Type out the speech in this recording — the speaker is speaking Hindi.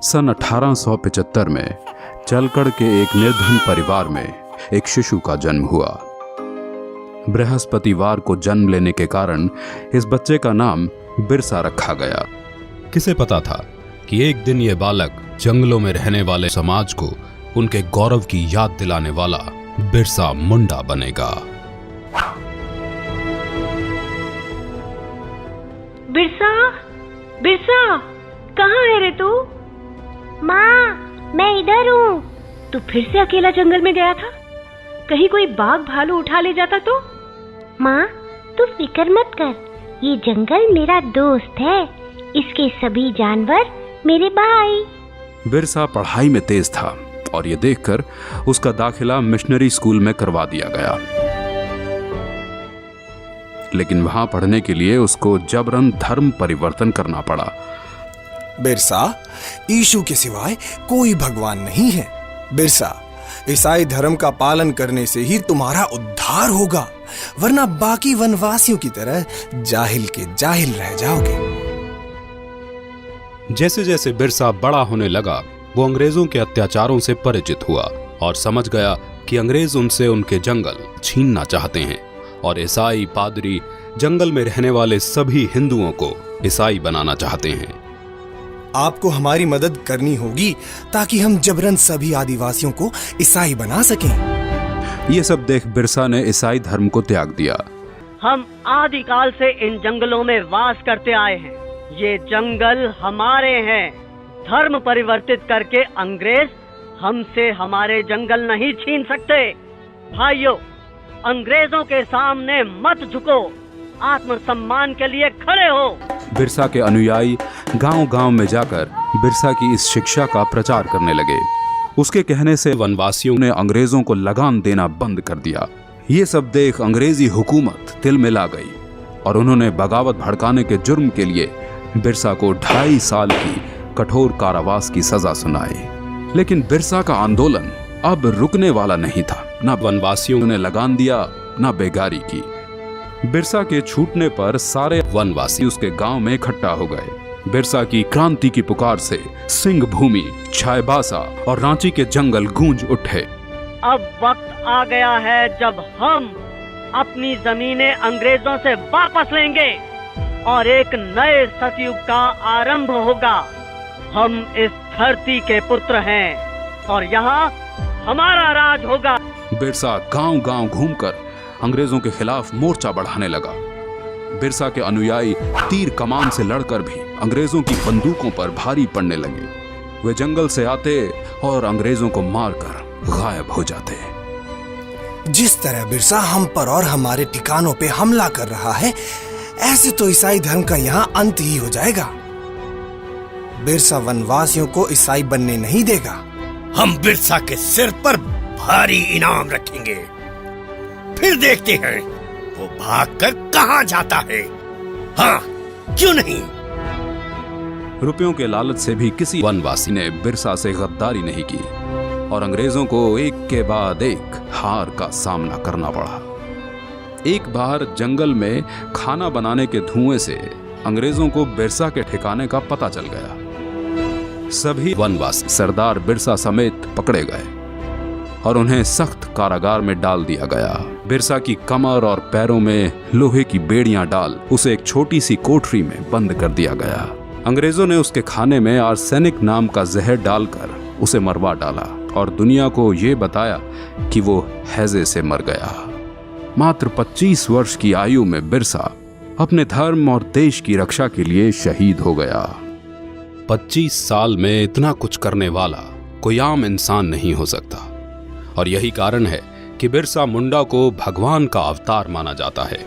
सन 1875 में चलकड़ के एक निर्धन परिवार में एक शिशु का जन्म हुआ। बृहस्पतिवार को जन्म लेने के कारण इस बच्चे का नाम बिरसा रखा गया। किसे पता था कि एक दिन ये बालक जंगलों में रहने वाले समाज को उनके गौरव की याद दिलाने वाला बिरसा मुंडा बनेगा। बिरसा, बिरसा, कहाँ है रे तू? माँ, मैं इधर हूँ। तू फिर से अकेला जंगल में गया था? कहीं कोई बाघ भालू उठा ले जाता तो? माँ, तू फिक्र मत कर, ये जंगल मेरा दोस्त है। इसके सभी जानवर मेरे भाई। बिरसा पढ़ाई में तेज था और ये देखकर उसका दाखिला मिशनरी स्कूल में करवा दिया गया, लेकिन वहां पढ़ने के लिए उसको जबरन धर्म परिवर्तन करना पड़ा। बिरसा, यीशु के सिवाय कोई भगवान नहीं है। बिरसा, ईसाई धर्म का पालन करने से ही तुम्हारा उद्धार होगा, वरना बाकी वनवासियों की तरह जाहिल के जाहिल रह जाओगे। जैसे जैसे बिरसा बड़ा होने लगा, वो अंग्रेजों के अत्याचारों से परिचित हुआ और समझ गया कि अंग्रेज उनसे उनके जंगल छीनना चाहते हैं और ईसाई पादरी जंगल में रहने वाले सभी हिंदुओं को ईसाई बनाना चाहते हैं। आपको हमारी मदद करनी होगी ताकि हम जबरन सभी आदिवासियों को ईसाई बना सकें। ये सब देख बिरसा ने ईसाई धर्म को त्याग दिया। हम आदिकाल से इन जंगलों में वास करते आए हैं। ये जंगल हमारे हैं। धर्म परिवर्तित करके अंग्रेज हमसे हमारे जंगल नहीं छीन सकते। भाइयों, अंग्रेजों के सामने मत झुको, आत्मसम्मान के लिए खड़े हो। बिरसा के अनुयायी गांव-गांव में जाकर बिरसा की इस शिक्षा का प्रचार करने लगे। उसके कहने से वनवासियों ने अंग्रेजों को लगान देना बंद कर दिया। ये सब देख अंग्रेजी हुकूमत तिल में ला गई और उन्होंने बगावत भड़काने के जुर्म के लिए बिरसा को 2.5 साल की कठोर कारावास की सजा सुनाई। लेकिन बिरसा का आंदोलन अब रुकने वाला नहीं था। न वनवासियों ने लगान दिया, न बेगारी की। बिरसा के छूटने पर सारे वनवासी उसके गांव में इकट्ठा हो गए। बिरसा की क्रांति की पुकार से सिंह भूमि, चाईबासा और रांची के जंगल गूंज उठे। अब वक्त आ गया है जब हम अपनी जमीनें अंग्रेजों से वापस लेंगे और एक नए सतयुग का आरंभ होगा। हम इस धरती के पुत्र हैं और यहाँ हमारा राज होगा। बिरसा गांव-गांव घूमकर अंग्रेजों के खिलाफ मोर्चा बढ़ाने लगा। बिरसा के अनुयायी तीर कमान से लड़कर भी अंग्रेजों की बंदूकों पर भारी पड़ने लगे। वे जंगल से आते और अंग्रेजों को मारकर गायब हो जाते। जिस तरह बिरसा हम पर और हमारे ठिकानों पे हमला कर रहा है, ऐसे तो ईसाई धर्म का यहाँ अंत ही हो जाएगा। बिरसा वनवासियों को ईसाई बनने नहीं देगा। हम बिरसा के सिर पर भारी इनाम रखेंगे, फिर देखते हैं वो भागकर कहाँ जाता है। हाँ, क्यों नहीं? रुपयों के लालच से भी किसी वनवासी ने बिरसा से गद्दारी नहीं की और अंग्रेजों को एक के बाद एक हार का सामना करना पड़ा। एक बार जंगल में खाना बनाने के धुएं से अंग्रेजों को बिरसा के ठिकाने का पता चल गया। सभी वनवासी सरदार बिरसा समेत पकड़े गए और उन्हें सख्त कारागार में डाल दिया गया। बिरसा की कमर और पैरों में लोहे की बेड़ियां डाल उसे एक छोटी सी कोठरी में बंद कर दिया गया। अंग्रेजों ने उसके खाने में आर्सेनिक नाम का जहर डालकर उसे मरवा डाला और दुनिया को ये बताया कि वो हैजे से मर गया। मात्र 25 वर्ष की आयु में बिरसा अपने धर्म और देश की रक्षा के लिए शहीद हो गया। 25 साल में इतना कुछ करने वाला कोई आम इंसान नहीं हो सकता और यही कारण है कि बिरसा मुंडा को भगवान का अवतार माना जाता है।